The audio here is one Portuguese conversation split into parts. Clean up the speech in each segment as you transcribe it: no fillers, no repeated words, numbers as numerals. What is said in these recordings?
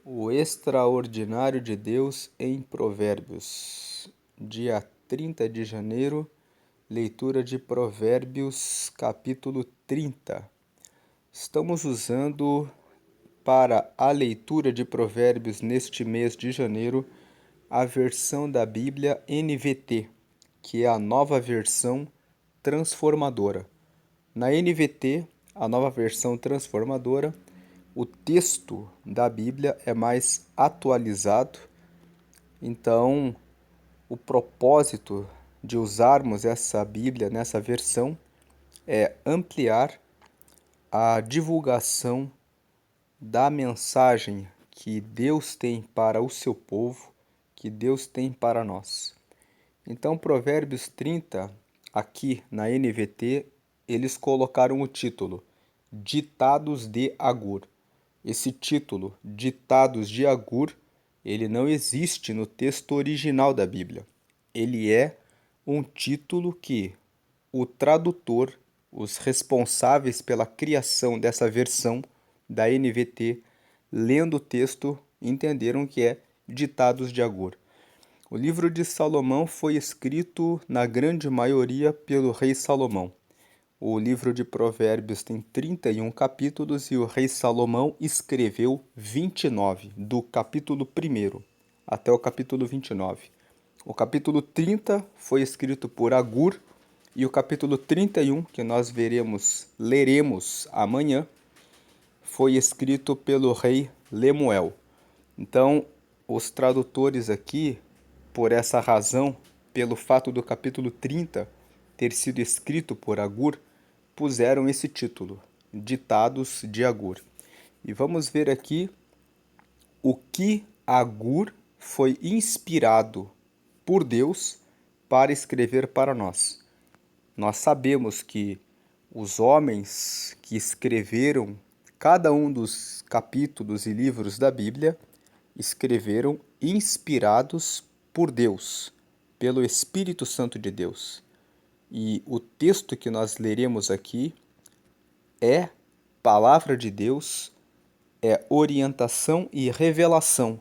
O extraordinário de Deus em Provérbios, dia 30 de janeiro, leitura de Provérbios, capítulo 30. Estamos usando para a leitura de Provérbios neste mês de janeiro a versão da Bíblia NVT, que é a nova versão transformadora. Na NVT, a nova versão transformadora, o texto da Bíblia é mais atualizado, então o propósito de usarmos essa Bíblia nessa versão é ampliar a divulgação da mensagem que Deus tem para o seu povo, que Deus tem para nós. Então, Provérbios 30, aqui na NVT, eles colocaram o título Ditados de Agur. Esse título, Ditados de Agur, ele não existe no texto original da Bíblia. Ele é um título que o tradutor, os responsáveis pela criação dessa versão da NVT, lendo o texto, entenderam que é Ditados de Agur. O livro de Salomão foi escrito, na grande maioria, pelo rei Salomão. O livro de Provérbios tem 31 capítulos e o rei Salomão escreveu 29, do capítulo 1 até o capítulo 29. O capítulo 30 foi escrito por Agur e o capítulo 31, que nós leremos amanhã, foi escrito pelo rei Lemuel. Então, os tradutores aqui, por essa razão, pelo fato do capítulo 30 ter sido escrito por Agur, puseram esse título, Ditados de Agur. E vamos ver aqui o que Agur foi inspirado por Deus para escrever para nós. Nós sabemos que os homens que escreveram cada um dos capítulos e livros da Bíblia escreveram inspirados por Deus, pelo Espírito Santo de Deus. E o texto que nós leremos aqui é palavra de Deus, é orientação e revelação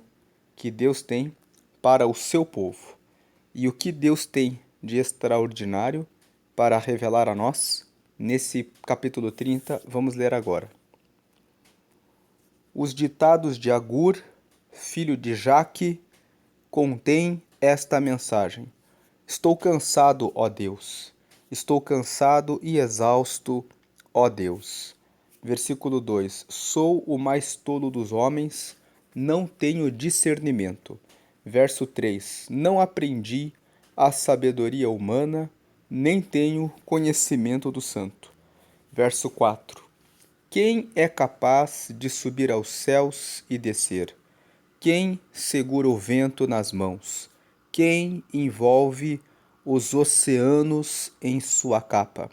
que Deus tem para o seu povo. E o que Deus tem de extraordinário para revelar a nós, nesse capítulo 30, vamos ler agora. Os ditados de Agur, filho de Jaque, contêm esta mensagem. Estou cansado, ó Deus. Estou cansado e exausto, ó Deus. Versículo 2. Sou o mais tolo dos homens, não tenho discernimento. Verso 3. Não aprendi a sabedoria humana, nem tenho conhecimento do santo. Verso 4. Quem é capaz de subir aos céus e descer? Quem segura o vento nas mãos? Quem envolve os oceanos em sua capa?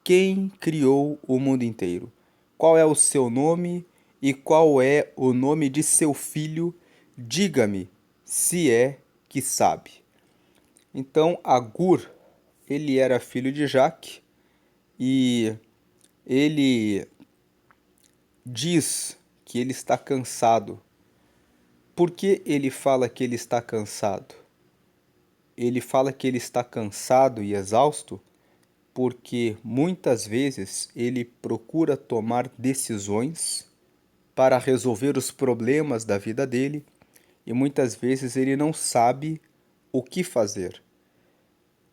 Quem criou o mundo inteiro? Qual é o seu nome e qual é o nome de seu filho? Diga-me, se é que sabe. Então, Agur, ele era filho de Jaque e ele diz que ele está cansado. Por que ele fala que ele está cansado? Ele fala que ele está cansado e exausto porque muitas vezes ele procura tomar decisões para resolver os problemas da vida dele e muitas vezes ele não sabe o que fazer.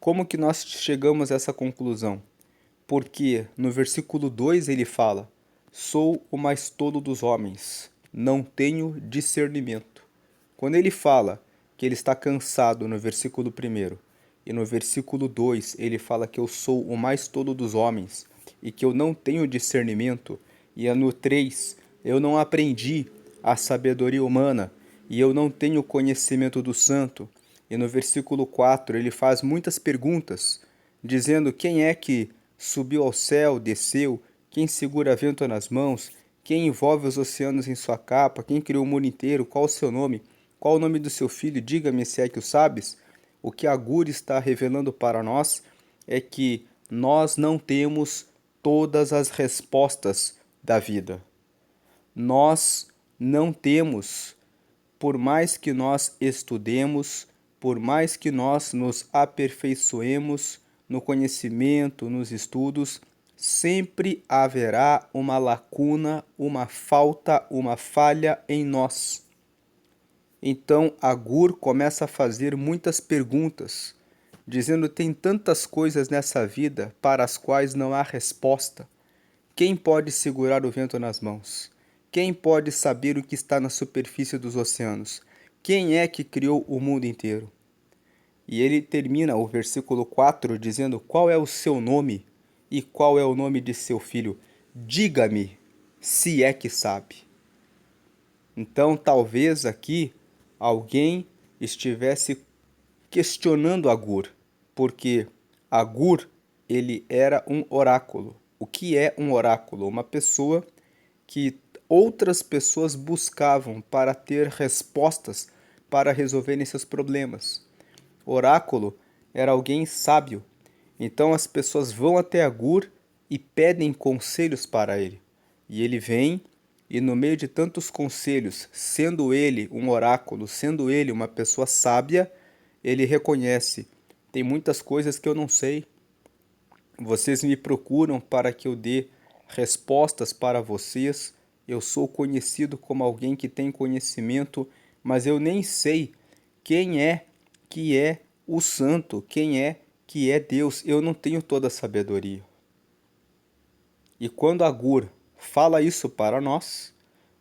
Como que nós chegamos a essa conclusão? Porque no versículo 2 ele fala: Sou o mais tolo dos homens, não tenho discernimento. Quando ele fala que ele está cansado no versículo 1 e no versículo 2 ele fala que eu sou o mais tolo dos homens e que eu não tenho discernimento, e no 3 eu não aprendi a sabedoria humana e eu não tenho conhecimento do santo, e no versículo 4 ele faz muitas perguntas, dizendo quem é que subiu ao céu, desceu, quem segura vento nas mãos, quem envolve os oceanos em sua capa, quem criou o mundo inteiro, qual o seu nome, qual o nome do seu filho, diga-me se é que o sabes. O que Agur está revelando para nós é que nós não temos todas as respostas da vida. Nós não temos por mais que nós estudemos, por mais que nós nos aperfeiçoemos no conhecimento, nos estudos, sempre haverá uma lacuna, uma falta, uma falha em nós. Então Agur começa a fazer muitas perguntas, dizendo: tem tantas coisas nessa vida para as quais não há resposta. Quem pode segurar o vento nas mãos? Quem pode saber o que está na superfície dos oceanos? Quem é que criou o mundo inteiro? E ele termina o versículo 4 dizendo: qual é o seu nome e qual é o nome de seu filho? Diga-me, se é que sabe. Então, talvez aqui alguém estivesse questionando Agur, porque Agur, ele era um oráculo. O que é um oráculo? Uma pessoa que outras pessoas buscavam para ter respostas para resolverem seus problemas. Oráculo era alguém sábio. Então as pessoas vão até Agur e pedem conselhos para ele. E ele vem e no meio de tantos conselhos, sendo ele um oráculo, sendo ele uma pessoa sábia, ele reconhece: tem muitas coisas que eu não sei. Vocês me procuram para que eu dê respostas para vocês. Eu sou conhecido como alguém que tem conhecimento, mas eu nem sei quem é que é o santo, quem é que é Deus. Eu não tenho toda a sabedoria. E quando Agur fala isso para nós,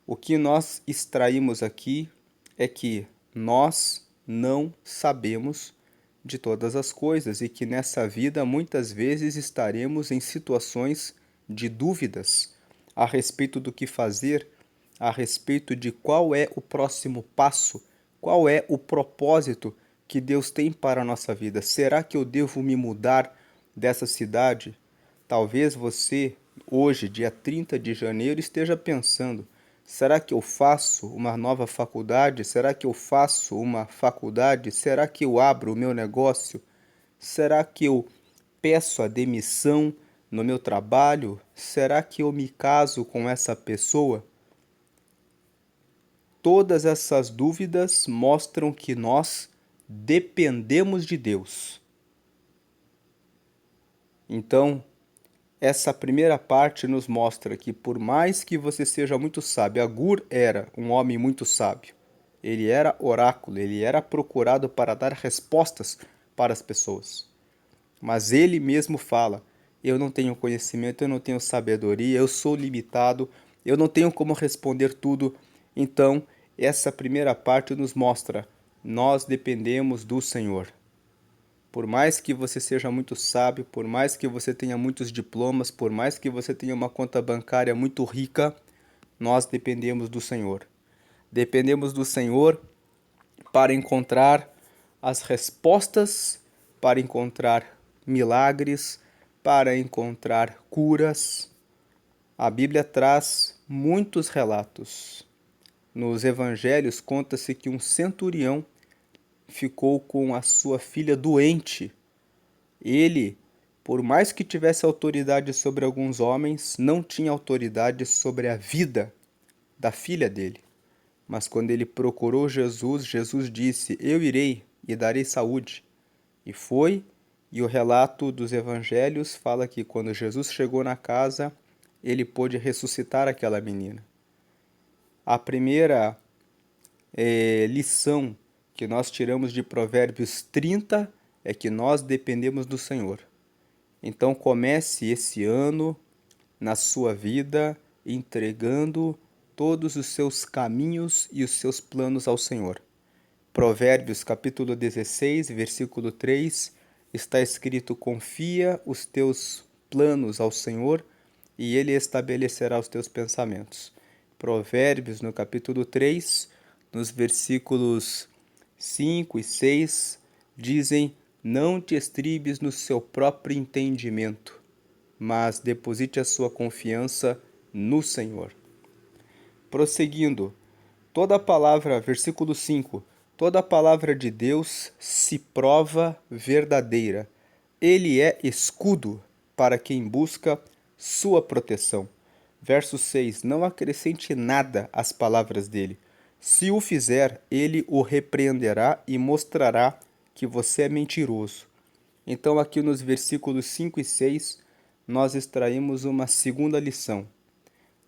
o que nós extraímos aqui é que nós não sabemos de todas as coisas e que nessa vida muitas vezes estaremos em situações de dúvidas a respeito do que fazer, a respeito de qual é o próximo passo, qual é o propósito que Deus tem para a nossa vida. Será que eu devo me mudar dessa cidade? Talvez você, hoje, dia 30 de janeiro, esteja pensando: será que eu faço uma nova faculdade? Será que eu faço uma faculdade? Será que eu abro o meu negócio? Será que eu peço a demissão no meu trabalho? Será que eu me caso com essa pessoa? Todas essas dúvidas mostram que nós dependemos de Deus. Então, essa primeira parte nos mostra que por mais que você seja muito sábio, Agur era um homem muito sábio. Ele era oráculo, ele era procurado para dar respostas para as pessoas. Mas ele mesmo fala: eu não tenho conhecimento, eu não tenho sabedoria, eu sou limitado, eu não tenho como responder tudo. Então, essa primeira parte nos mostra: nós dependemos do Senhor. Por mais que você seja muito sábio, por mais que você tenha muitos diplomas, por mais que você tenha uma conta bancária muito rica, nós dependemos do Senhor. Dependemos do Senhor para encontrar as respostas, para encontrar milagres, para encontrar curas. A Bíblia traz muitos relatos. Nos evangelhos conta-se que um centurião ficou com a sua filha doente. Ele, por mais que tivesse autoridade sobre alguns homens, não tinha autoridade sobre a vida da filha dele. Mas quando ele procurou Jesus, Jesus disse: eu irei e darei saúde. E foi, e o relato dos evangelhos fala que quando Jesus chegou na casa, ele pôde ressuscitar aquela menina. A primeira lição que nós tiramos de Provérbios 30 é que nós dependemos do Senhor. Então comece esse ano na sua vida entregando todos os seus caminhos e os seus planos ao Senhor. Provérbios capítulo 16, versículo 3, está escrito: confia os teus planos ao Senhor e Ele estabelecerá os teus pensamentos. Provérbios no capítulo 3, nos versículos 5 e 6, dizem: não te estribes no seu próprio entendimento, mas deposite a sua confiança no Senhor. Prosseguindo, toda a palavra, versículo 5, toda a palavra de Deus se prova verdadeira. Ele é escudo para quem busca sua proteção. Verso 6, não acrescente nada às palavras dele. Se o fizer, ele o repreenderá e mostrará que você é mentiroso. Então, aqui nos versículos 5 e 6, nós extraímos uma segunda lição.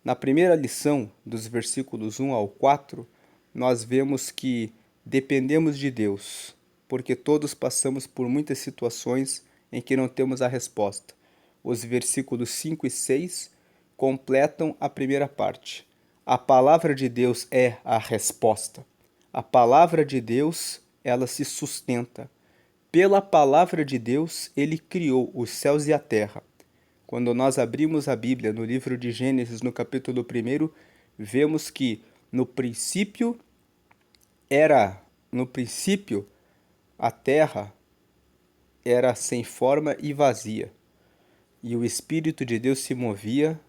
Na primeira lição, dos versículos 1 ao 4, nós vemos que dependemos de Deus, porque todos passamos por muitas situações em que não temos a resposta. Os versículos 5 e 6 completam a primeira parte. A palavra de Deus é a resposta. A palavra de Deus, ela se sustenta. Pela palavra de Deus, ele criou os céus e a terra. Quando nós abrimos a Bíblia no livro de Gênesis, no capítulo 1, vemos que no princípio a terra era sem forma e vazia, e o Espírito de Deus se movia,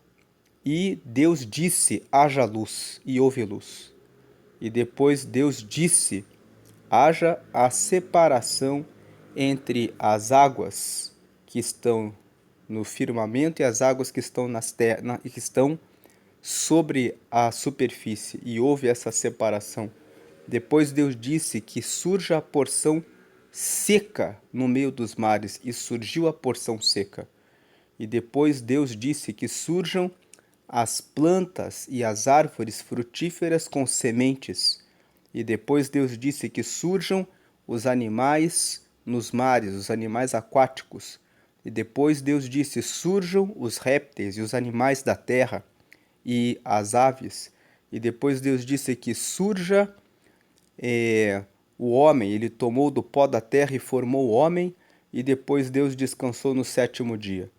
e Deus disse: haja luz, e houve luz. E depois Deus disse: haja a separação entre as águas que estão no firmamento e as águas que estão que estão sobre a superfície, e houve essa separação. Depois Deus disse que surja a porção seca no meio dos mares, e surgiu a porção seca. E depois Deus disse que surjam as plantas e as árvores frutíferas com sementes. E depois Deus disse que surjam os animais nos mares, os animais aquáticos. E depois Deus disse: surjam os répteis e os animais da terra e as aves. E depois Deus disse que surja o homem. Ele tomou do pó da terra e formou o homem. E depois Deus descansou no sétimo dia.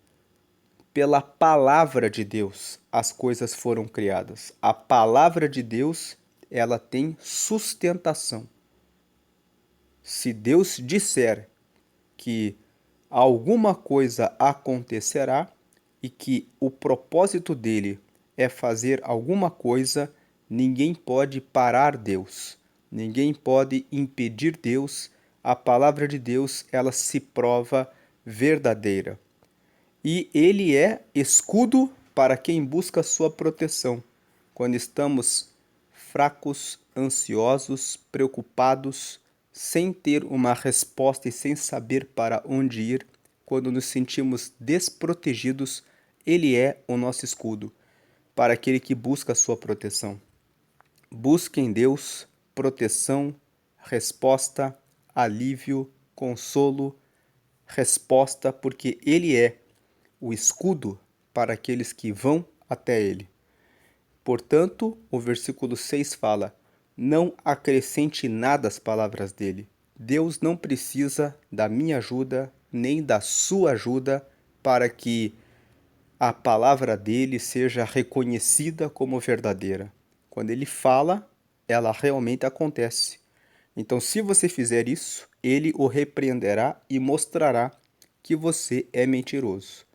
Pela palavra de Deus, as coisas foram criadas. A palavra de Deus, ela tem sustentação. Se Deus disser que alguma coisa acontecerá e que o propósito dele é fazer alguma coisa, ninguém pode parar Deus. Ninguém pode impedir Deus. A palavra de Deus, ela se prova verdadeira. E ele é escudo para quem busca sua proteção. Quando estamos fracos, ansiosos, preocupados, sem ter uma resposta e sem saber para onde ir, quando nos sentimos desprotegidos, ele é o nosso escudo para aquele que busca sua proteção. Busque em Deus proteção, resposta, alívio, consolo, resposta, porque ele é o escudo para aqueles que vão até ele. Portanto, o versículo 6 fala: não acrescente nada às palavras dele. Deus não precisa da minha ajuda, nem da sua ajuda, para que a palavra dele seja reconhecida como verdadeira. Quando ele fala, ela realmente acontece. Então, se você fizer isso, ele o repreenderá e mostrará que você é mentiroso.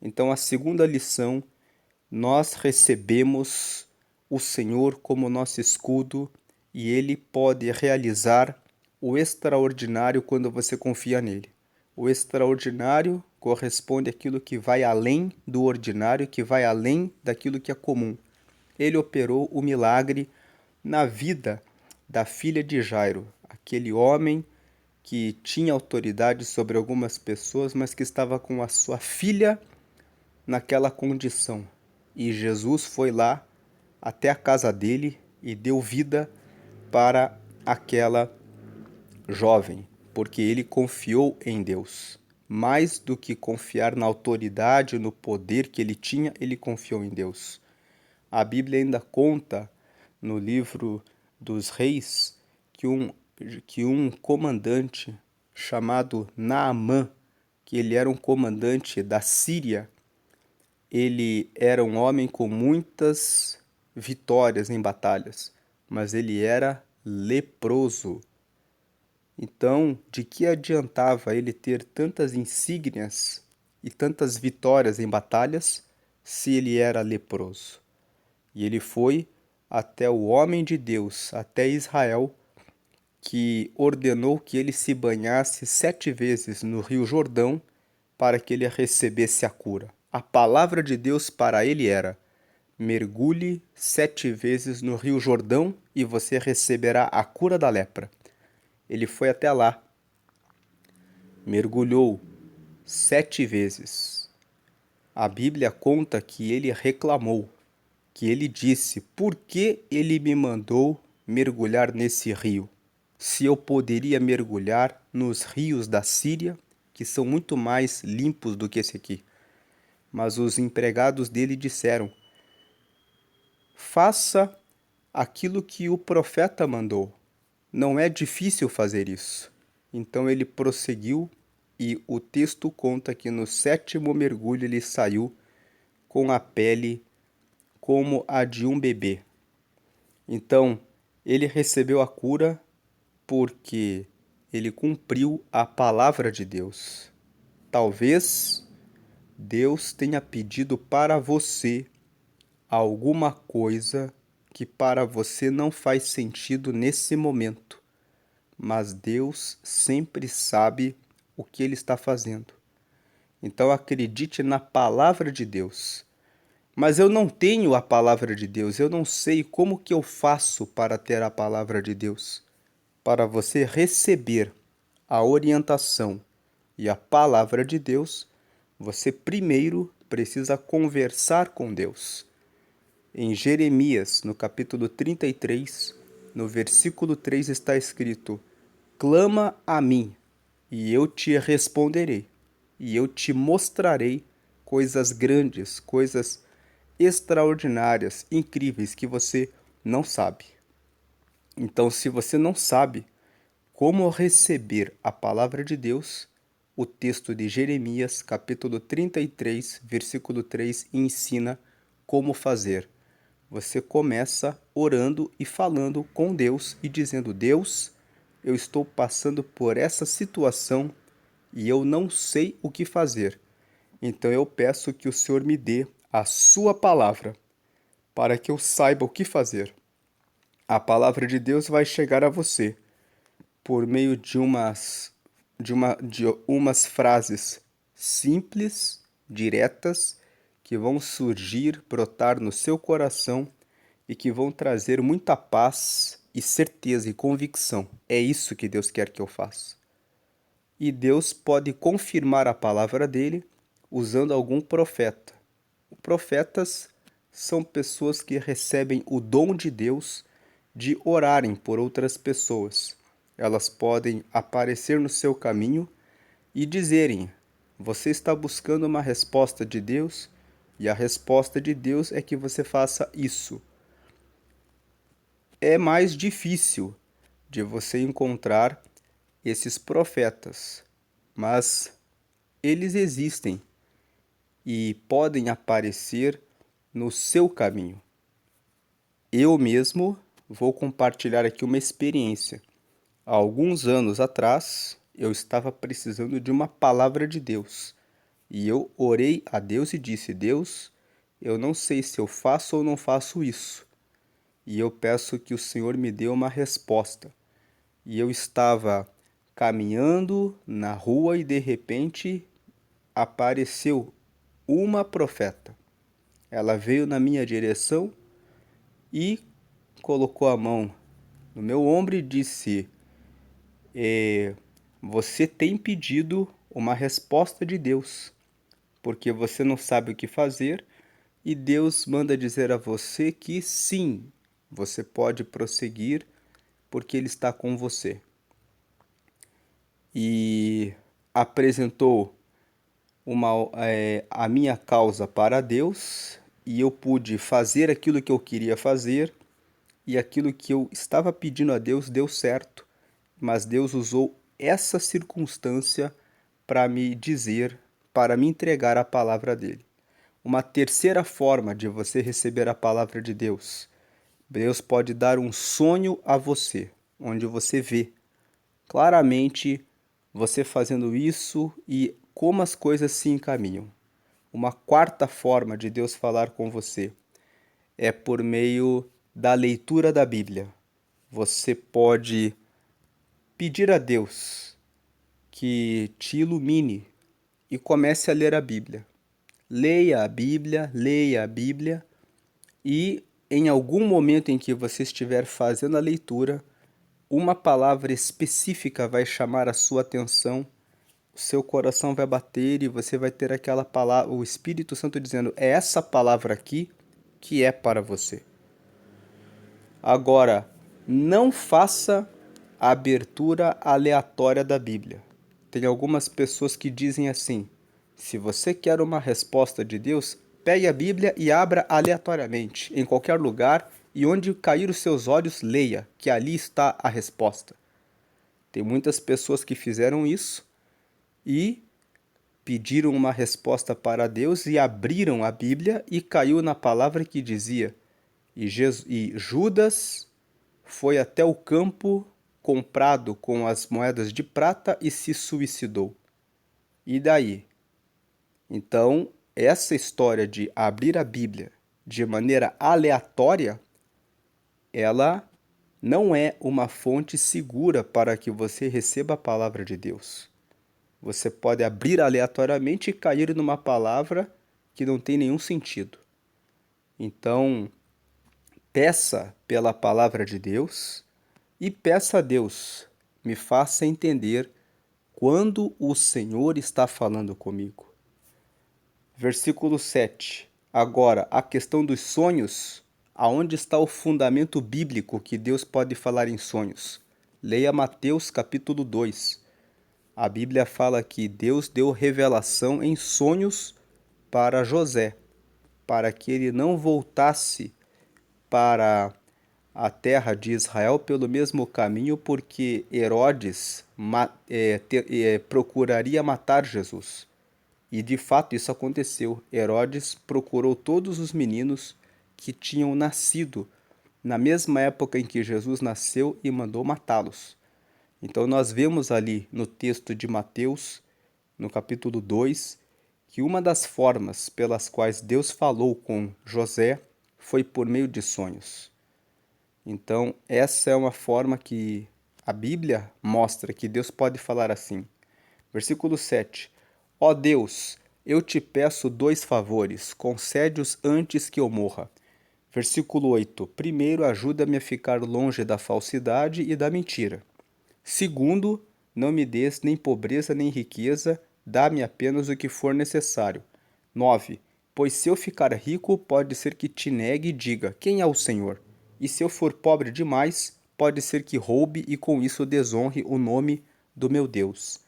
Então, a segunda lição, nós recebemos o Senhor como nosso escudo e ele pode realizar o extraordinário quando você confia nele. O extraordinário corresponde àquilo que vai além do ordinário, que vai além daquilo que é comum. Ele operou o milagre na vida da filha de Jairo, aquele homem que tinha autoridade sobre algumas pessoas, mas que estava com a sua filha naquela condição. E Jesus foi lá até a casa dele e deu vida para aquela jovem, porque ele confiou em Deus. Mais do que confiar na autoridade, no poder que ele tinha, ele confiou em Deus. A Bíblia ainda conta no livro dos Reis que um comandante chamado Naamã, que ele era um comandante da Síria, ele era um homem com muitas vitórias em batalhas, mas ele era leproso. Então, de que adiantava ele ter tantas insígnias e tantas vitórias em batalhas se ele era leproso? E ele foi até o homem de Deus, até Israel, que ordenou que ele se banhasse 7 vezes no Rio Jordão para que ele recebesse a cura. A palavra de Deus para ele era: mergulhe 7 vezes no Rio Jordão e você receberá a cura da lepra. Ele foi até lá, mergulhou 7 vezes. A Bíblia conta que ele reclamou, que ele disse: por que ele me mandou mergulhar nesse rio? Se eu poderia mergulhar nos rios da Síria, que são muito mais limpos do que esse aqui. Mas os empregados dele disseram: faça aquilo que o profeta mandou. Não é difícil fazer isso. Então ele prosseguiu e o texto conta que no 7º mergulho ele saiu com a pele como a de um bebê. Então ele recebeu a cura porque ele cumpriu a palavra de Deus. Talvez Deus tenha pedido para você alguma coisa que para você não faz sentido nesse momento, mas Deus sempre sabe o que Ele está fazendo. Então acredite na palavra de Deus. Mas eu não tenho a palavra de Deus, eu não sei como que eu faço para ter a palavra de Deus. Para você receber a orientação e a palavra de Deus, você primeiro precisa conversar com Deus. Em Jeremias, no capítulo 33, no versículo 3 está escrito: clama a mim, e eu te responderei, e eu te mostrarei coisas grandes, coisas extraordinárias, incríveis que você não sabe. Então, se você não sabe como receber a palavra de Deus, o texto de Jeremias, capítulo 33, versículo 3, ensina como fazer. Você começa orando e falando com Deus e dizendo: Deus, eu estou passando por essa situação e eu não sei o que fazer. Então eu peço que o Senhor me dê a sua palavra para que eu saiba o que fazer. A palavra de Deus vai chegar a você por meio de umas frases simples, diretas, que vão surgir, brotar no seu coração e que vão trazer muita paz e certeza e convicção. É isso que Deus quer que eu faça. E Deus pode confirmar a palavra dele usando algum profeta. Profetas são pessoas que recebem o dom de Deus de orarem por outras pessoas. Elas podem aparecer no seu caminho e dizerem: você está buscando uma resposta de Deus e a resposta de Deus é que você faça isso. É mais difícil de você encontrar esses profetas, mas eles existem e podem aparecer no seu caminho. Eu mesmo vou compartilhar aqui uma experiência. Há alguns anos atrás, eu estava precisando de uma palavra de Deus. E eu orei a Deus e disse: Deus, eu não sei se eu faço ou não faço isso. E eu peço que o Senhor me dê uma resposta. E eu estava caminhando na rua e de repente apareceu uma profeta. Ela veio na minha direção e colocou a mão no meu ombro e disse: você tem pedido uma resposta de Deus, porque você não sabe o que fazer e Deus manda dizer a você que sim, você pode prosseguir porque Ele está com você. E apresentou a minha causa para Deus e eu pude fazer aquilo que eu queria fazer e aquilo que eu estava pedindo a Deus deu certo, mas Deus usou essa circunstância para me dizer, para me entregar a palavra dele. Uma terceira forma de você receber a palavra de Deus. Deus pode dar um sonho a você, onde você vê claramente você fazendo isso e como as coisas se encaminham. Uma quarta forma de Deus falar com você é por meio da leitura da Bíblia. Você pode pedir a Deus que te ilumine e comece a ler a Bíblia. Leia a Bíblia, leia a Bíblia e em algum momento em que você estiver fazendo a leitura, uma palavra específica vai chamar a sua atenção, o seu coração vai bater e você vai ter aquela palavra, o Espírito Santo dizendo: é essa palavra aqui que é para você. Agora, não faça a abertura aleatória da Bíblia. Tem algumas pessoas que dizem assim: se você quer uma resposta de Deus, pegue a Bíblia e abra aleatoriamente, em qualquer lugar, e onde cair os seus olhos, leia, que ali está a resposta. Tem muitas pessoas que fizeram isso e pediram uma resposta para Deus e abriram a Bíblia e caiu na palavra que dizia: e Judas foi até o campo comprado com as moedas de prata e se suicidou. E daí? Então, essa história de abrir a Bíblia de maneira aleatória, ela não é uma fonte segura para que você receba a palavra de Deus. Você pode abrir aleatoriamente e cair numa palavra que não tem nenhum sentido. Então, peça pela palavra de Deus e peça a Deus, me faça entender quando o Senhor está falando comigo. Versículo 7. Agora, a questão dos sonhos, aonde está o fundamento bíblico que Deus pode falar em sonhos? Leia Mateus capítulo 2. A Bíblia fala que Deus deu revelação em sonhos para José, para que ele não voltasse para a terra de Israel pelo mesmo caminho, porque Herodes procuraria matar Jesus. E de fato isso aconteceu. Herodes procurou todos os meninos que tinham nascido na mesma época em que Jesus nasceu e mandou matá-los. Então nós vemos ali no texto de Mateus, no capítulo 2, que uma das formas pelas quais Deus falou com José foi por meio de sonhos. Então, essa é uma forma que a Bíblia mostra que Deus pode falar assim. Versículo 7. Ó Deus, eu te peço 2 favores, concede-os antes que eu morra. Versículo 8. Primeiro, ajuda-me a ficar longe da falsidade e da mentira. Segundo, não me des nem pobreza nem riqueza, dá-me apenas o que for necessário. 9. Pois se eu ficar rico, pode ser que te negue e diga: quem é o Senhor? E se eu for pobre demais, pode ser que roube e com isso desonre o nome do meu Deus.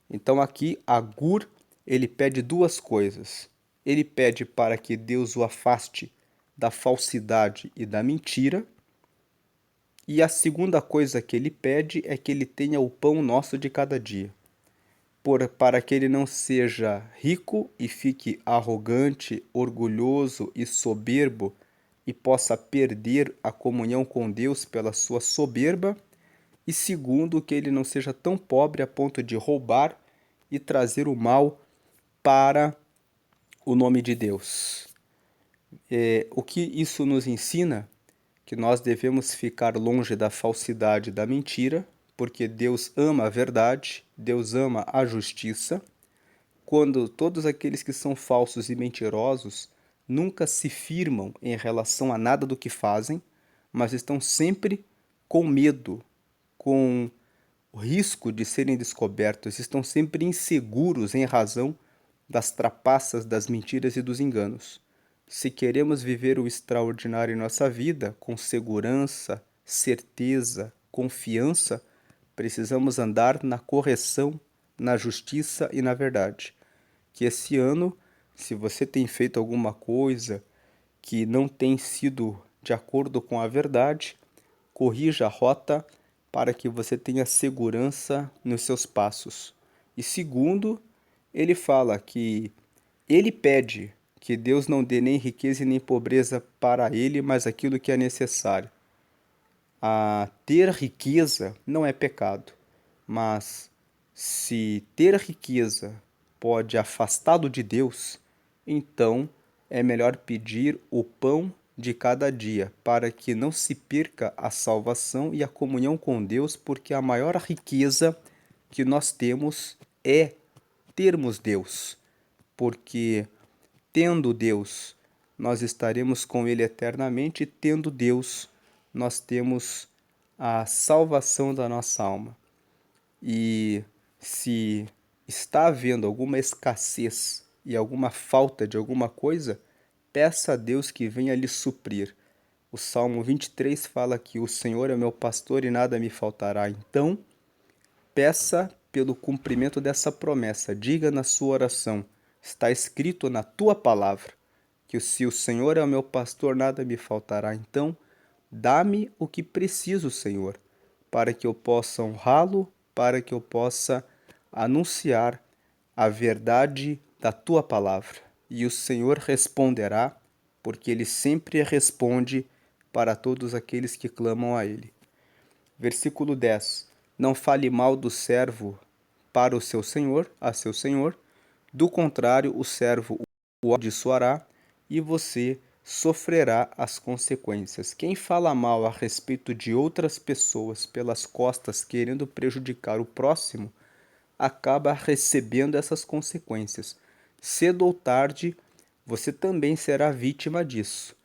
Então aqui Agur, ele pede 2 coisas. Ele pede para que Deus o afaste da falsidade e da mentira. E a segunda coisa que ele pede é que ele tenha o pão nosso de cada dia. Para que ele não seja rico e fique arrogante, orgulhoso e soberbo e possa perder a comunhão com Deus pela sua soberba. E segundo, que ele não seja tão pobre a ponto de roubar e trazer o mal para o nome de Deus. O que isso nos ensina? Que nós devemos ficar longe da falsidade e da mentira, porque Deus ama a verdade, Deus ama a justiça. Quando todos aqueles que são falsos e mentirosos nunca se firmam em relação a nada do que fazem, mas estão sempre com medo, com o risco de serem descobertos, estão sempre inseguros em razão das trapaças, das mentiras e dos enganos. Se queremos viver o extraordinário em nossa vida, com segurança, certeza, confiança, precisamos andar na correção, na justiça e na verdade. Que esse ano, se você tem feito alguma coisa que não tem sido de acordo com a verdade, corrija a rota para que você tenha segurança nos seus passos. E segundo, ele fala que ele pede que Deus não dê nem riqueza e nem pobreza para ele, mas aquilo que é necessário. Ter riqueza não é pecado, mas se ter riqueza pode afastá-lo de Deus, então é melhor pedir o pão de cada dia, para que não se perca a salvação e a comunhão com Deus, porque a maior riqueza que nós temos é termos Deus, porque tendo Deus, nós estaremos com Ele eternamente, e tendo Deus, nós temos a salvação da nossa alma. E se está havendo alguma escassez e alguma falta de alguma coisa, peça a Deus que venha lhe suprir. O Salmo 23 fala que o Senhor é meu pastor e nada me faltará. Então, peça pelo cumprimento dessa promessa. Diga na sua oração, está escrito na tua palavra, que se o Senhor é o meu pastor, nada me faltará. Então, dá-me o que preciso, Senhor, para que eu possa honrá-lo, para que eu possa anunciar a verdade da tua palavra. E o Senhor responderá, porque ele sempre responde para todos aqueles que clamam a ele. Versículo 10. Não fale mal do servo para o seu senhor, a seu senhor, do contrário, o servo o amaldiçoará e você sofrerá as consequências. Quem fala mal a respeito de outras pessoas pelas costas querendo prejudicar o próximo, acaba recebendo essas consequências. Cedo ou tarde, você também será vítima disso,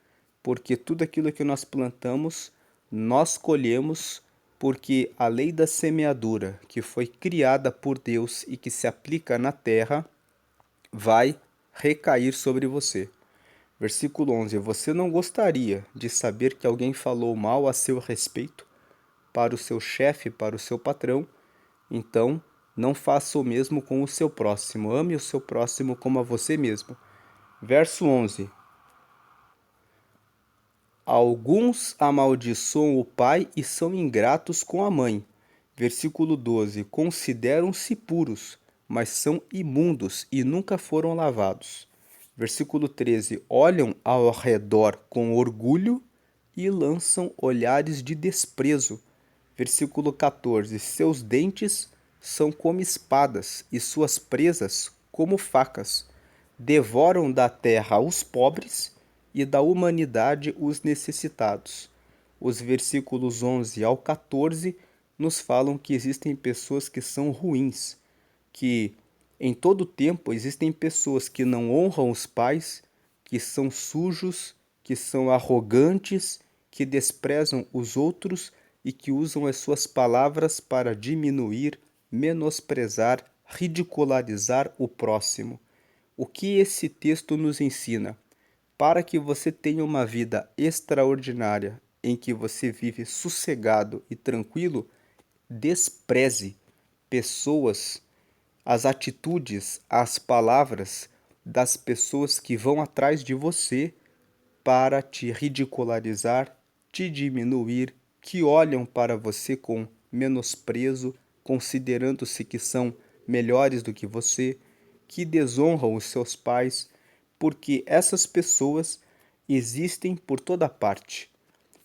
porque tudo aquilo que nós plantamos, nós colhemos, porque a lei da semeadura, que foi criada por Deus e que se aplica na terra, vai recair sobre você. Versículo 11. Você não gostaria de saber que alguém falou mal a seu respeito para o seu chefe, para o seu patrão? Então, não faça o mesmo com o seu próximo. Ame o seu próximo como a você mesmo. Verso 11. Alguns amaldiçoam o pai e são ingratos com a mãe. Versículo 12. Consideram-se puros, mas são imundos e nunca foram lavados. Versículo 13. Olham ao redor com orgulho e lançam olhares de desprezo. Versículo 14. Seus dentes são como espadas e suas presas como facas. Devoram da terra os pobres e da humanidade os necessitados. Os versículos 11 ao 14 nos falam que existem pessoas que são ruins, que em todo tempo existem pessoas que não honram os pais, que são sujos, que são arrogantes, que desprezam os outros e que usam as suas palavras para diminuir, menosprezar, ridicularizar o próximo. O que esse texto nos ensina? Para que você tenha uma vida extraordinária, em que você vive sossegado e tranquilo, despreze pessoas, as atitudes, as palavras das pessoas que vão atrás de você para te ridicularizar, te diminuir, que olham para você com menosprezo, considerando-se que são melhores do que você, que desonram os seus pais, porque essas pessoas existem por toda parte.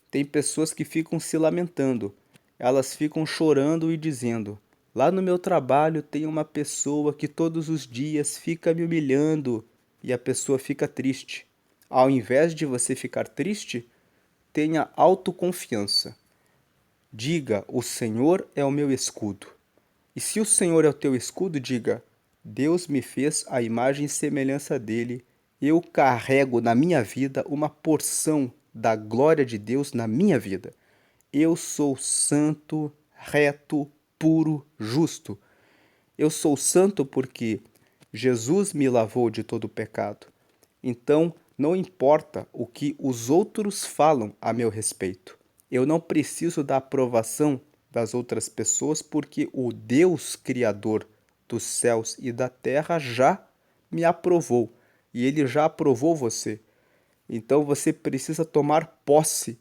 Tem pessoas que ficam se lamentando, elas ficam chorando e dizendo: lá no meu trabalho tem uma pessoa que todos os dias fica me humilhando, e a pessoa fica triste. Ao invés de você ficar triste, tenha autoconfiança. Diga: o Senhor é o meu escudo. E se o Senhor é o teu escudo, diga: Deus me fez a imagem e semelhança dele. Eu carrego na minha vida uma porção da glória de Deus na minha vida. Eu sou santo, reto, puro, justo. Eu sou santo porque Jesus me lavou de todo pecado. Então, não importa o que os outros falam a meu respeito. Eu não preciso da aprovação das outras pessoas porque o Deus Criador dos céus e da terra já me aprovou e ele já aprovou você. Então você precisa tomar posse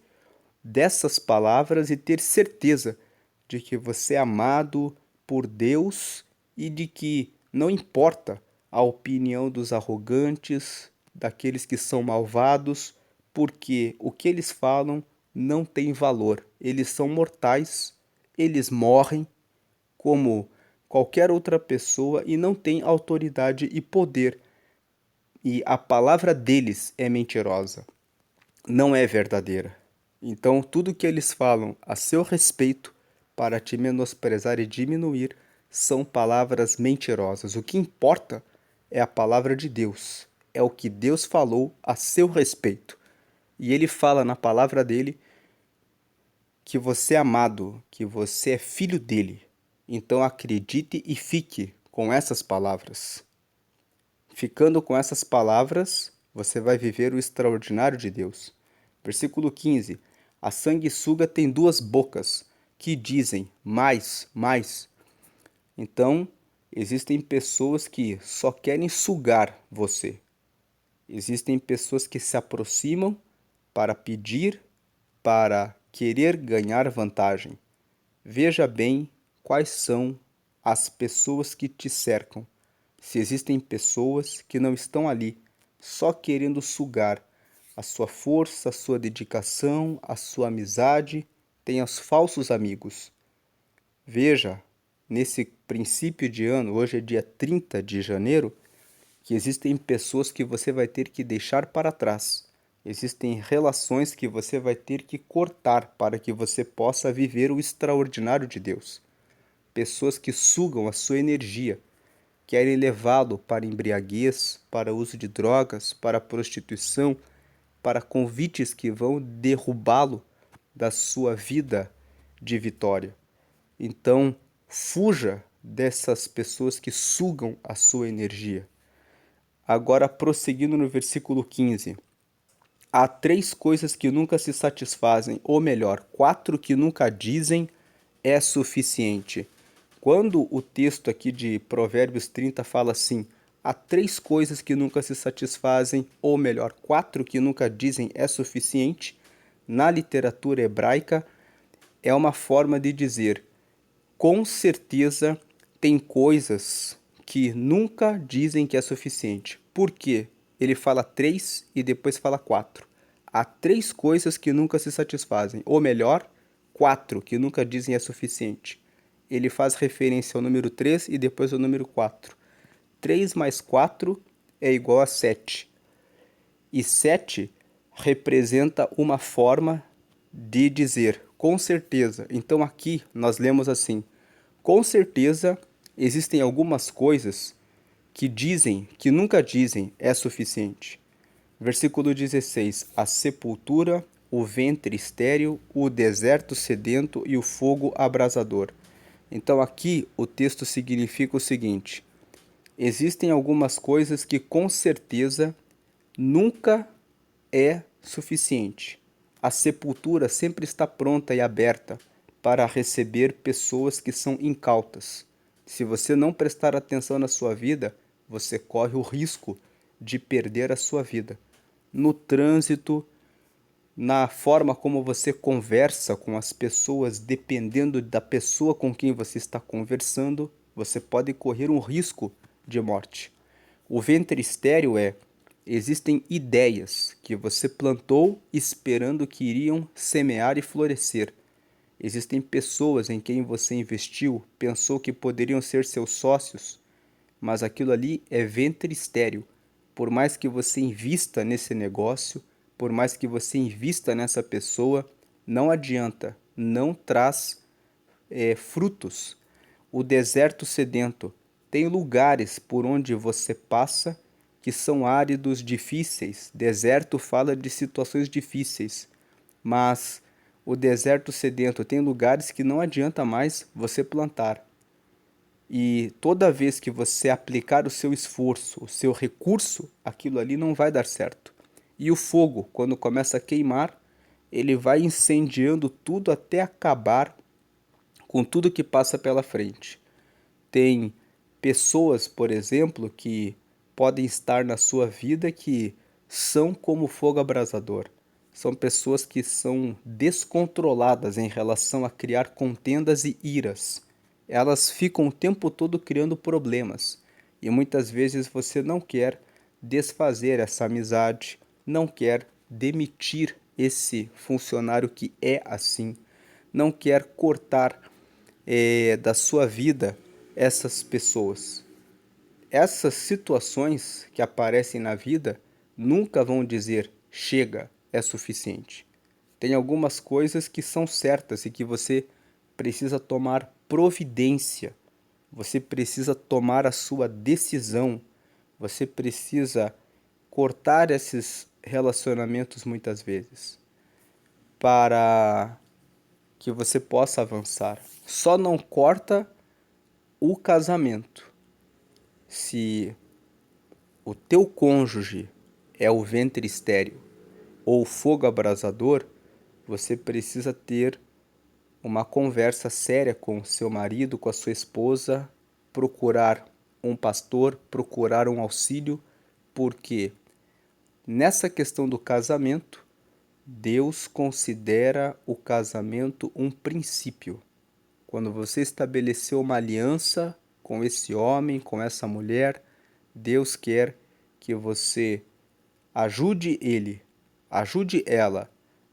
dessas palavras e ter certeza de que você é amado por Deus e de que não importa a opinião dos arrogantes, daqueles que são malvados, porque o que eles falam não tem valor. Eles são mortais, eles morrem como qualquer outra pessoa e não têm autoridade e poder. E a palavra deles é mentirosa, não é verdadeira. Então, tudo que eles falam a seu respeito para te menosprezar e diminuir são palavras mentirosas. O que importa é a palavra de Deus. é o que Deus falou a seu respeito. E ele fala na palavra dele que você é amado, que você é filho dele. Então acredite e fique com essas palavras. Ficando com essas palavras, você vai viver o extraordinário de Deus. Versículo 15. A sanguessuga tem duas bocas que dizem mais, mais. Então, existem pessoas que só querem sugar você. Existem pessoas que se aproximam para pedir, para querer ganhar vantagem. Veja bem quais são as pessoas que te cercam. Se existem pessoas que não estão ali só querendo sugar a sua força, a sua dedicação, a sua amizade, tem os falsos amigos. Veja, nesse princípio de ano, hoje é dia 30 de janeiro, que existem pessoas que você vai ter que deixar para trás. Existem relações que você vai ter que cortar para que você possa viver o extraordinário de Deus. Pessoas que sugam a sua energia, querem levá-lo para embriaguez, para uso de drogas, para prostituição, para convites que vão derrubá-lo da sua vida de vitória. Então, fuja dessas pessoas que sugam a sua energia. Agora, prosseguindo no versículo 15. Há 3 coisas que nunca se satisfazem, ou melhor, 4 que nunca dizem é suficiente. Quando o texto aqui de Provérbios 30 fala assim, há 3 coisas que nunca se satisfazem, ou melhor, 4 que nunca dizem é suficiente, na literatura hebraica é uma forma de dizer, com certeza tem coisas que nunca dizem que é suficiente. Por quê? Ele fala 3 e depois fala 4. Há 3 coisas que nunca se satisfazem, ou melhor, 4 que nunca dizem é suficiente. Ele faz referência ao número 3 e depois ao número 4. 3 mais 4 é igual a 7. E 7 representa uma forma de dizer, com certeza. Então aqui nós lemos assim, com certeza existem algumas coisas que dizem, que nunca dizem, é suficiente. Versículo 16, a sepultura, o ventre estéril, o deserto sedento e o fogo abrasador. Então aqui o texto significa o seguinte, existem algumas coisas que com certeza nunca é suficiente. A sepultura sempre está pronta e aberta para receber pessoas que são incautas. Se você não prestar atenção na sua vida, você corre o risco de perder a sua vida. No trânsito, na forma como você conversa com as pessoas, dependendo da pessoa com quem você está conversando, você pode correr um risco de morte. O ventre estéril existem ideias que você plantou esperando que iriam semear e florescer. Existem pessoas em quem você investiu, pensou que poderiam ser seus sócios, mas aquilo ali é ventre estéril. Por mais que você invista nesse negócio, por mais que você invista nessa pessoa, não adianta, não traz frutos. O deserto sedento tem lugares por onde você passa que são áridos, difíceis. Deserto fala de situações difíceis, mas o deserto sedento tem lugares que não adianta mais você plantar. E toda vez que você aplicar o seu esforço, o seu recurso, aquilo ali não vai dar certo. E o fogo, quando começa a queimar, ele vai incendiando tudo até acabar com tudo que passa pela frente. Tem pessoas, por exemplo, que podem estar na sua vida que são como fogo abrasador. São pessoas que são descontroladas em relação a criar contendas e iras. Elas ficam o tempo todo criando problemas. E muitas vezes você não quer desfazer essa amizade, não quer demitir esse funcionário que é assim, não quer cortar da sua vida essas pessoas. Essas situações que aparecem na vida nunca vão dizer chega, é suficiente. Tem algumas coisas que são certas e que você precisa tomar providência. Você precisa tomar a sua decisão. Você precisa cortar esses relacionamentos muitas vezes, para que você possa avançar. Só não corta o casamento se o teu cônjuge é o ventre estéril ou fogo abrasador. Você precisa ter uma conversa séria com o seu marido, com a sua esposa, procurar um pastor, procurar um auxílio, porque nessa questão do casamento, Deus considera o casamento um princípio. Quando você estabeleceu uma aliança com esse homem, com essa mulher, Deus quer que você ajude ele, ajude ela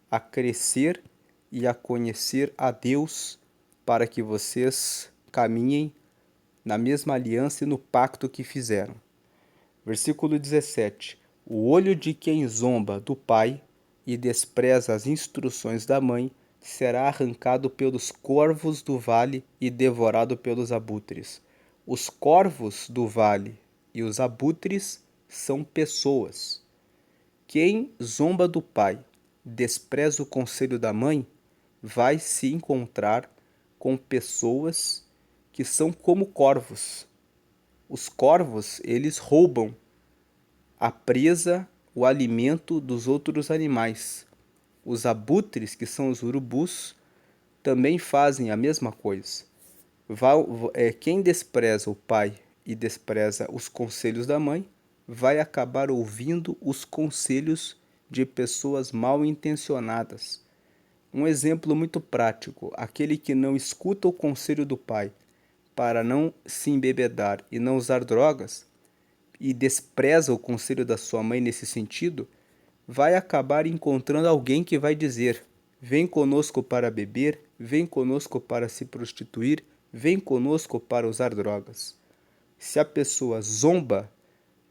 a crescer e a conhecer a Deus, para que vocês caminhem na mesma aliança e no pacto que fizeram. Versículo 17: O olho de quem zomba do pai e despreza as instruções da mãe será arrancado pelos corvos do vale e devorado pelos abutres. Os corvos do vale e os abutres são pessoas. Quem zomba do pai, despreza o conselho da mãe, vai se encontrar com pessoas que são como corvos. Os corvos, eles roubam a presa, o alimento dos outros animais. Os abutres, que são os urubus, também fazem a mesma coisa. Quem despreza o pai e despreza os conselhos da mãe, vai acabar ouvindo os conselhos de pessoas mal intencionadas. Um exemplo muito prático: aquele que não escuta o conselho do pai para não se embebedar e não usar drogas, e despreza o conselho da sua mãe nesse sentido, vai acabar encontrando alguém que vai dizer: vem conosco para beber, vem conosco para se prostituir, vem conosco para usar drogas. Se a pessoa zomba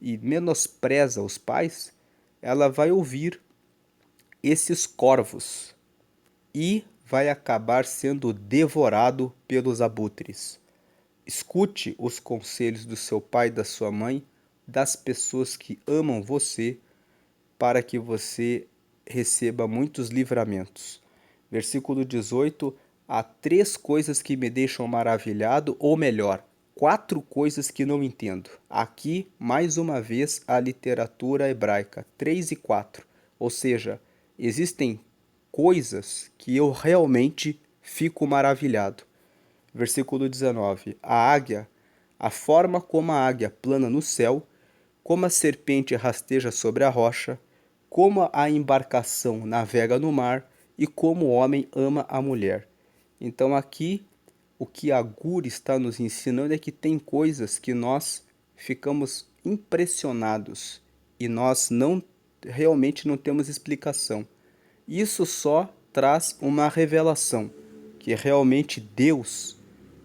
e menospreza os pais, ela vai ouvir esses corvos e vai acabar sendo devorado pelos abutres. Escute os conselhos do seu pai e da sua mãe, das pessoas que amam você, para que você receba muitos livramentos. Versículo 18: Há 3 coisas que me deixam maravilhado, ou melhor, 4 coisas que não entendo. Aqui, mais uma vez, a literatura hebraica, 3 e 4. Ou seja, existem coisas que eu realmente fico maravilhado. Versículo 19: A águia, a forma como a águia plana no céu, como a serpente rasteja sobre a rocha, como a embarcação navega no mar e como o homem ama a mulher. Então aqui o que Agur está nos ensinando é que tem coisas que nós ficamos impressionados e nós realmente não temos explicação. Isso só traz uma revelação que realmente Deus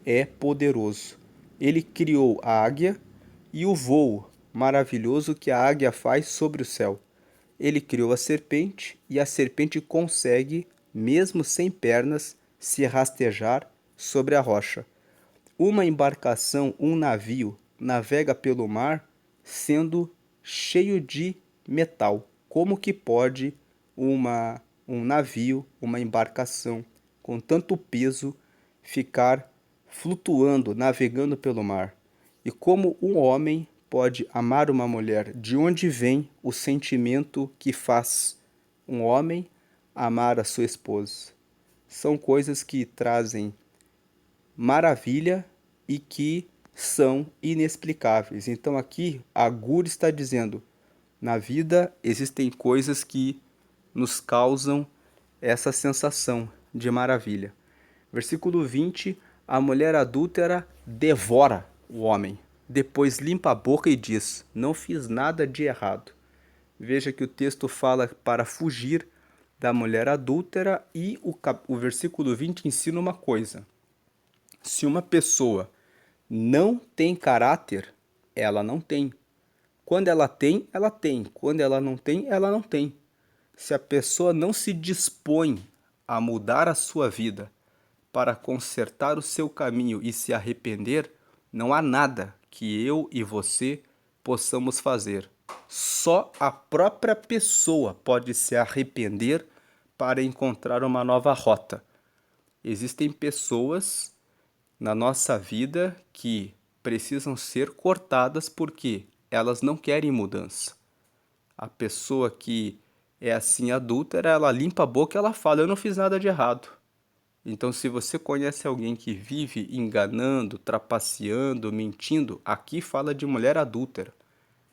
é poderoso. Ele criou a águia e o voo maravilhoso que a águia faz sobre o céu. Ele criou a serpente e a serpente consegue, mesmo sem pernas, se rastejar sobre a rocha. Uma embarcação, um navio, navega pelo mar sendo cheio de metal. Como que pode um navio, uma embarcação com tanto peso ficar flutuando, navegando pelo mar? E como um homem pode amar uma mulher? De onde vem o sentimento que faz um homem amar a sua esposa? São coisas que trazem maravilha e que são inexplicáveis. Então aqui Agur está dizendo: na vida existem coisas que nos causam essa sensação de maravilha. Versículo 20: A mulher adúltera devora o homem, depois limpa a boca e diz: não fiz nada de errado. Veja que o texto fala para fugir da mulher adúltera, e o versículo 20 ensina uma coisa: se uma pessoa não tem caráter, ela não tem. Quando ela tem, ela tem. Quando ela não tem, ela não tem. Se a pessoa não se dispõe a mudar a sua vida para consertar o seu caminho e se arrepender, não há nada que eu e você possamos fazer. Só a própria pessoa pode se arrepender para encontrar uma nova rota. Existem pessoas na nossa vida que precisam ser cortadas porque elas não querem mudança. A pessoa que é assim adúltera, ela limpa a boca e ela fala: eu não fiz nada de errado. Então, se você conhece alguém que vive enganando, trapaceando, mentindo, aqui fala de mulher adúltera.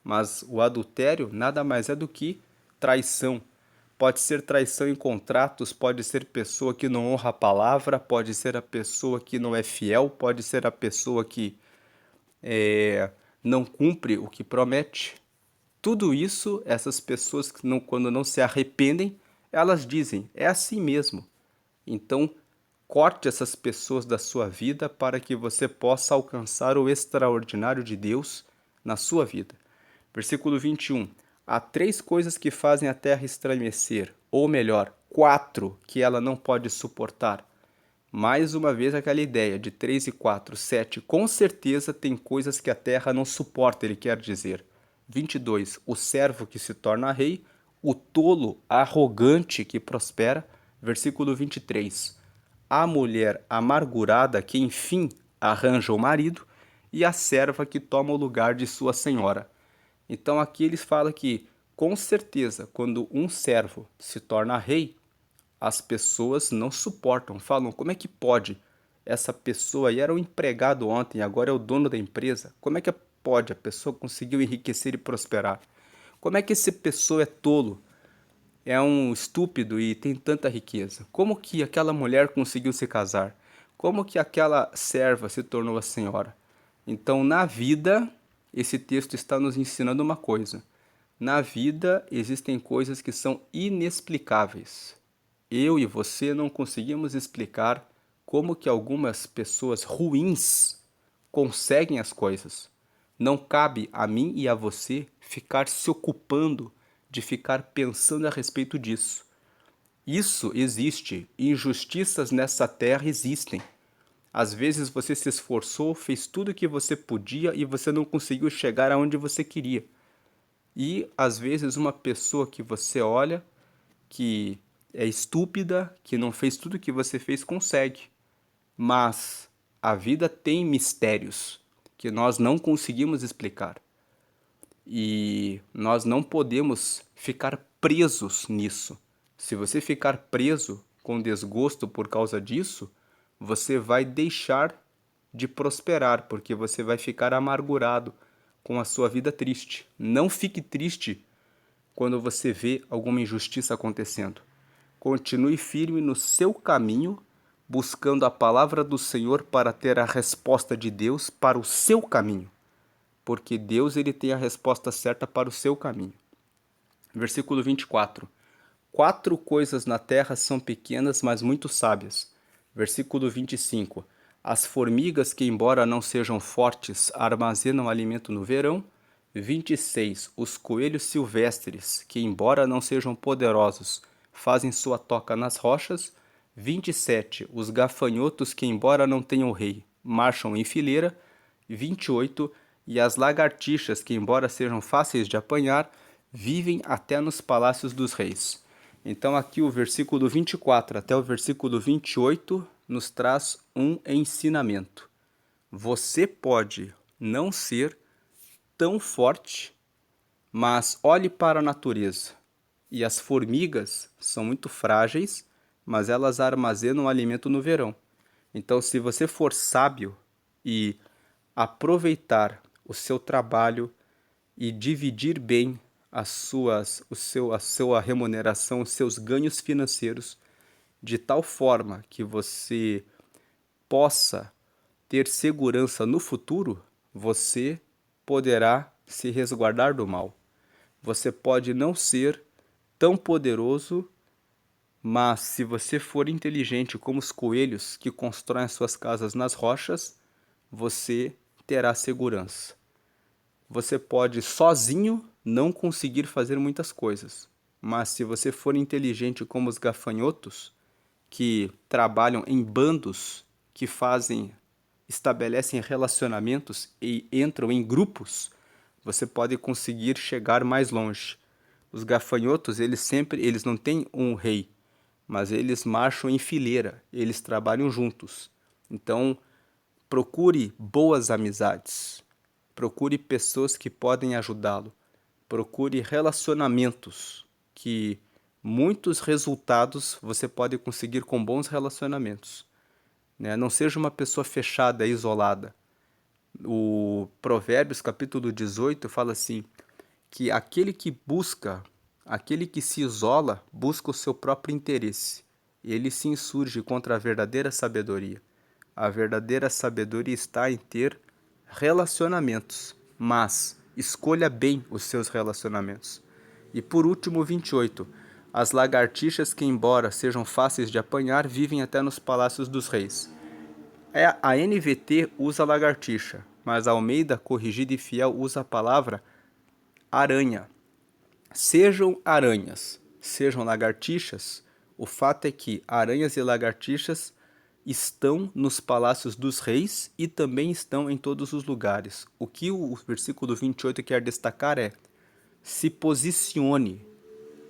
Mas o adultério nada mais é do que traição. Pode ser traição em contratos, pode ser pessoa que não honra a palavra, pode ser a pessoa que não é fiel, pode ser a pessoa que não cumpre o que promete. Tudo isso, essas pessoas que quando não se arrependem, elas dizem, é assim mesmo. Então, corte essas pessoas da sua vida para que você possa alcançar o extraordinário de Deus na sua vida. Versículo 21. Há 3 coisas que fazem a terra estremecer, ou melhor, 4 que ela não pode suportar. Mais uma vez aquela ideia de 3 e 4, 7. Com certeza tem coisas que a terra não suporta, ele quer dizer. 22. O servo que se torna rei, o tolo arrogante que prospera. Versículo 23. A mulher amargurada que enfim arranja o marido e a serva que toma o lugar de sua senhora. Então aqui eles falam que, com certeza, quando um servo se torna rei, as pessoas não suportam, falam, como é que pode? Essa pessoa aí era um empregado ontem, agora é o dono da empresa. Como é que pode? A pessoa conseguiu enriquecer e prosperar. Como é que essa pessoa é tolo? É um estúpido e tem tanta riqueza. Como que aquela mulher conseguiu se casar? Como que aquela serva se tornou a senhora? Então, na vida, esse texto está nos ensinando uma coisa. Na vida existem coisas que são inexplicáveis. Eu e você não conseguimos explicar como que algumas pessoas ruins conseguem as coisas. Não cabe a mim e a você ficar se ocupando de ficar pensando a respeito disso. Isso existe, injustiças nessa terra existem. Às vezes você se esforçou, fez tudo o que você podia e você não conseguiu chegar aonde você queria. E às vezes uma pessoa que você olha, que é estúpida, que não fez tudo o que você fez, consegue. Mas a vida tem mistérios que nós não conseguimos explicar. E nós não podemos ficar presos nisso. Se você ficar preso com desgosto por causa disso, você vai deixar de prosperar, porque você vai ficar amargurado com a sua vida triste. Não fique triste quando você vê alguma injustiça acontecendo. Continue firme no seu caminho, buscando a palavra do Senhor para ter a resposta de Deus para o seu caminho, porque Deus ele tem a resposta certa para o seu caminho. Versículo 24. 4 coisas na terra são pequenas, mas muito sábias. Versículo 25. As formigas que, embora não sejam fortes, armazenam alimento no verão. 26. Os coelhos silvestres, que, embora não sejam poderosos, fazem sua toca nas rochas. 27. Os gafanhotos que, embora não tenham rei, marcham em fileira. 28. E as lagartixas que, embora sejam fáceis de apanhar, vivem até nos palácios dos reis. Então aqui o versículo 24 até o versículo 28 nos traz um ensinamento. Você pode não ser tão forte, mas olhe para a natureza. E as formigas são muito frágeis, mas elas armazenam alimento no verão. Então, se você for sábio e aproveitar o seu trabalho e dividir bem a sua remuneração, os seus ganhos financeiros, de tal forma que você possa ter segurança no futuro, você poderá se resguardar do mal. Você pode não ser tão poderoso, mas se você for inteligente como os coelhos que constroem suas casas nas rochas, você terá segurança. Você pode sozinho não conseguir fazer muitas coisas, mas se você for inteligente como os gafanhotos, que trabalham em bandos, estabelecem relacionamentos e entram em grupos você pode conseguir chegar mais longe. Os gafanhotos, eles não têm um rei, mas eles marcham em fileira, eles trabalham juntos. Então, procure boas amizades, procure pessoas que podem ajudá-lo, procure relacionamentos, que muitos resultados você pode conseguir com bons relacionamentos, né? Não seja uma pessoa fechada, isolada. O Provérbios capítulo 18 fala assim, que aquele que se isola, busca o seu próprio interesse. Ele se insurge contra a verdadeira sabedoria. A verdadeira sabedoria está em ter relacionamentos, mas escolha bem os seus relacionamentos. E por último, 28. As lagartixas que, embora sejam fáceis de apanhar, vivem até nos palácios dos reis. A NVT usa lagartixa, mas a Almeida, Corrigida e Fiel, usa a palavra aranha. Sejam aranhas, sejam lagartixas, o fato é que aranhas e lagartixas estão nos palácios dos reis e também estão em todos os lugares. O que o versículo 28 quer destacar é: se posicione,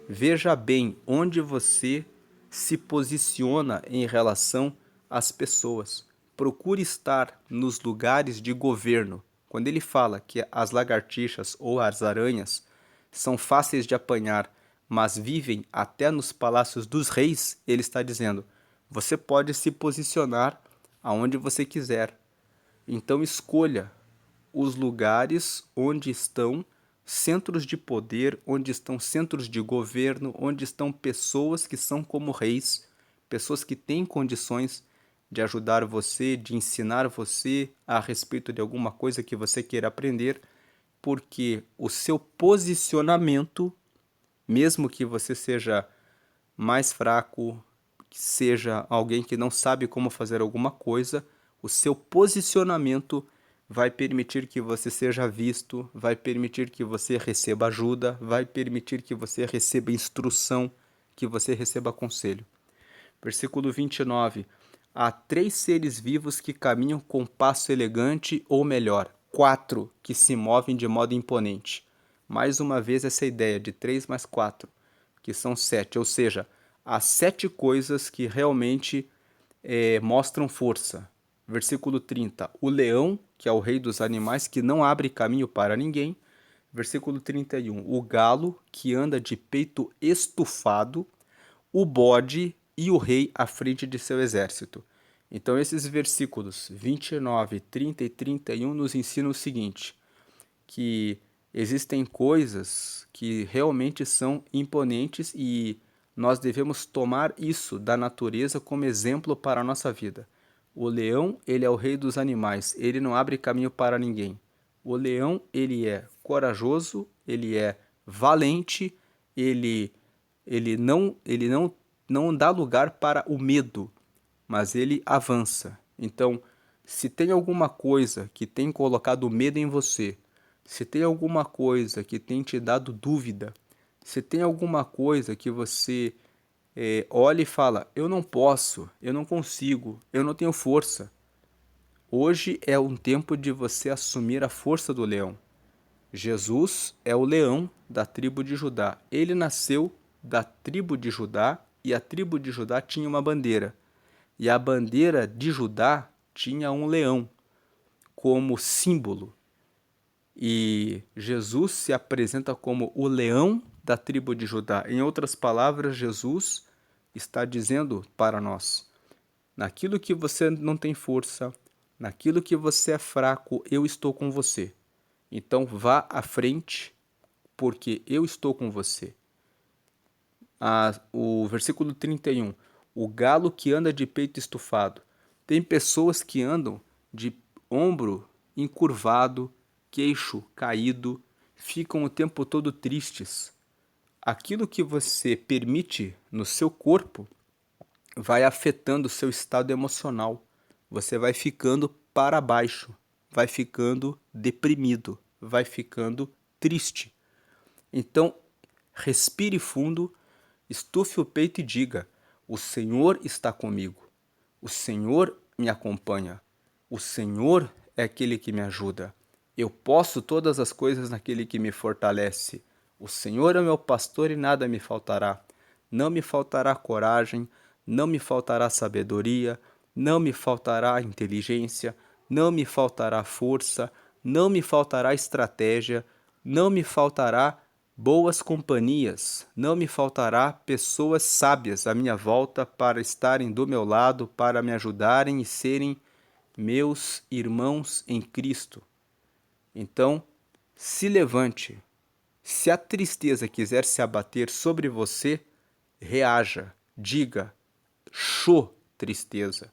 veja bem onde você se posiciona em relação às pessoas. Procure estar nos lugares de governo. Quando ele fala que as lagartixas ou as aranhas são fáceis de apanhar, mas vivem até nos palácios dos reis, ele está dizendo: você pode se posicionar aonde você quiser. Então escolha os lugares onde estão centros de poder, onde estão centros de governo, onde estão pessoas que são como reis, pessoas que têm condições de ajudar você, de ensinar você a respeito de alguma coisa que você queira aprender, porque o seu posicionamento, mesmo que você seja mais fraco, que seja alguém que não sabe como fazer alguma coisa, o seu posicionamento vai permitir que você seja visto, vai permitir que você receba ajuda, vai permitir que você receba instrução, que você receba conselho. Versículo 29. Há 3 seres vivos que caminham com passo elegante, ou melhor, 4 que se movem de modo imponente. Mais uma vez essa ideia de 3 mais 4, que são 7, ou seja, há 7 coisas que realmente mostram força. Versículo 30, o leão, que é o rei dos animais, que não abre caminho para ninguém. Versículo 31, o galo, que anda de peito estufado, o bode e o rei à frente de seu exército. Então esses versículos 29, 30 e 31 nos ensinam o seguinte, que existem coisas que realmente são imponentes e nós devemos tomar isso da natureza como exemplo para a nossa vida. O leão, ele é o rei dos animais, ele não abre caminho para ninguém. O leão, ele é corajoso, ele é valente, ele não dá lugar para o medo, mas ele avança. Então, se tem alguma coisa que tem colocado medo em você, se tem alguma coisa que tem te dado dúvida, se tem alguma coisa que você olha e fala, eu não posso, eu não consigo, eu não tenho força. Hoje é um tempo de você assumir a força do leão. Jesus é o leão da tribo de Judá. Ele nasceu da tribo de Judá e a tribo de Judá tinha uma bandeira. E a bandeira de Judá tinha um leão como símbolo. E Jesus se apresenta como o leão da tribo de Judá. Em outras palavras, Jesus está dizendo para nós: naquilo que você não tem força, naquilo que você é fraco, eu estou com você. Então vá à frente, porque eu estou com você. O versículo 31. O galo que anda de peito estufado. Tem pessoas que andam de ombro encurvado, queixo caído, ficam o tempo todo tristes. Aquilo que você permite no seu corpo vai afetando o seu estado emocional. Você vai ficando para baixo, vai ficando deprimido, vai ficando triste. Então, respire fundo, estufe o peito e diga: o Senhor está comigo, o Senhor me acompanha, o Senhor é aquele que me ajuda. Eu posso todas as coisas naquele que me fortalece. O Senhor é meu pastor e nada me faltará. Não me faltará coragem, não me faltará sabedoria, não me faltará inteligência, não me faltará força, não me faltará estratégia, não me faltará boas companhias, não me faltará pessoas sábias à minha volta para estarem do meu lado, para me ajudarem e serem meus irmãos em Cristo. Então, se levante. Se a tristeza quiser se abater sobre você, reaja, diga: "Xô, tristeza,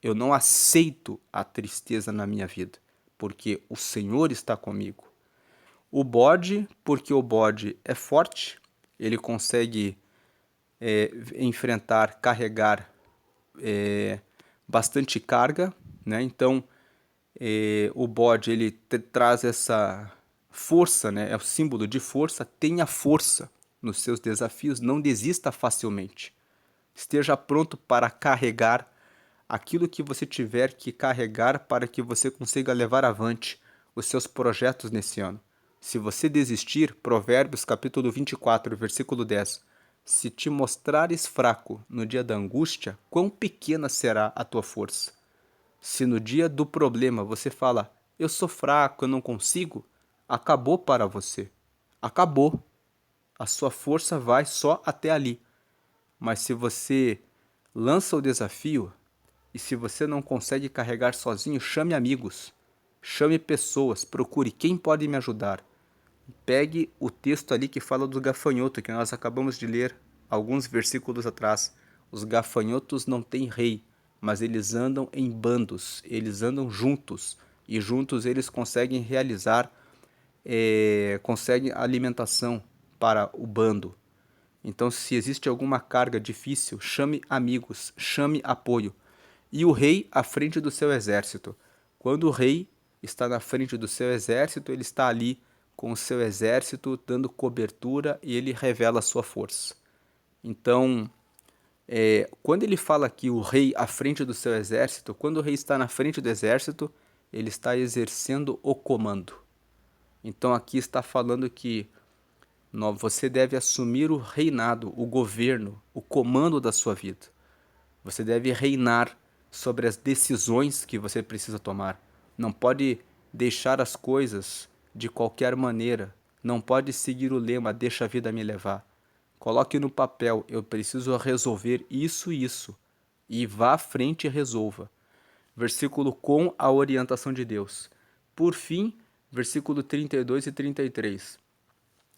eu não aceito a tristeza na minha vida, porque o Senhor está comigo." O bode, porque o bode é forte, ele consegue enfrentar, carregar bastante carga, né? Então, o bode ele traz essa força, né? É o símbolo de força. Tenha força nos seus desafios, não desista facilmente. Esteja pronto para carregar aquilo que você tiver que carregar para que você consiga levar avante os seus projetos nesse ano. Se você desistir, Provérbios capítulo 24, versículo 10, se te mostrares fraco no dia da angústia, quão pequena será a tua força. Se no dia do problema você fala, eu sou fraco, eu não consigo, acabou para você. Acabou. A sua força vai só até ali. Mas se você lança o desafio e se você não consegue carregar sozinho, chame amigos, chame pessoas, procure quem pode me ajudar. Pegue o texto ali que fala do gafanhoto, que nós acabamos de ler alguns versículos atrás. Os gafanhotos não têm rei, mas eles andam em bandos, eles andam juntos, e juntos eles conseguem realizar, conseguem alimentação para o bando. Então, se existe alguma carga difícil, chame amigos, chame apoio. E o rei à frente do seu exército. Quando o rei está na frente do seu exército, ele está ali com o seu exército dando cobertura e ele revela a sua força. Então, quando ele fala aqui o rei à frente do seu exército, quando o rei está na frente do exército, ele está exercendo o comando. Então aqui está falando que você deve assumir o reinado, o governo, o comando da sua vida. Você deve reinar sobre as decisões que você precisa tomar. Não pode deixar as coisas de qualquer maneira. Não pode seguir o lema, deixa a vida me levar. Coloque no papel, eu preciso resolver isso e isso. E vá à frente e resolva. Versículo com a orientação de Deus. Por fim, versículo 32 e 33.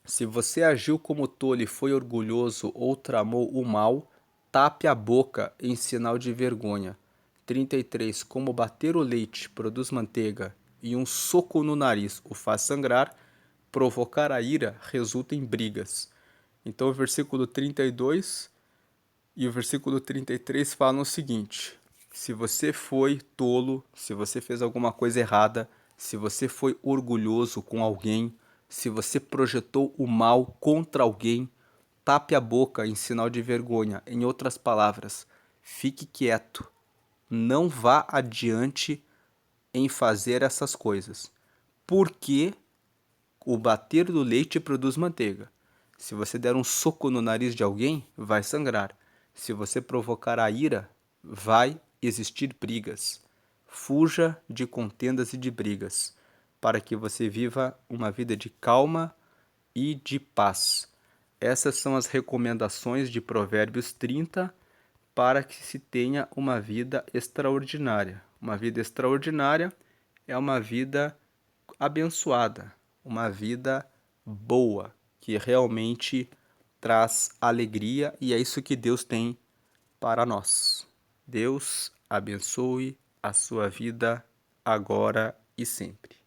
Se você agiu como tolo e foi orgulhoso ou tramou o mal, tape a boca em sinal de vergonha. 33. Como bater o leite produz manteiga e um soco no nariz o faz sangrar, provocar a ira resulta em brigas. Então o versículo 32 e o versículo 33 falam o seguinte: se você foi tolo, se você fez alguma coisa errada, se você foi orgulhoso com alguém, se você projetou o mal contra alguém, tape a boca em sinal de vergonha. Em outras palavras, fique quieto. Não vá adiante em fazer essas coisas. Porque o bater do leite produz manteiga. Se você der um soco no nariz de alguém, vai sangrar. Se você provocar a ira, vai existir brigas. Fuja de contendas e de brigas, para que você viva uma vida de calma e de paz. Essas são as recomendações de Provérbios 30 para que se tenha uma vida extraordinária. Uma vida extraordinária é uma vida abençoada, uma vida boa, que realmente traz alegria e é isso que Deus tem para nós. Deus abençoe a sua vida agora e sempre.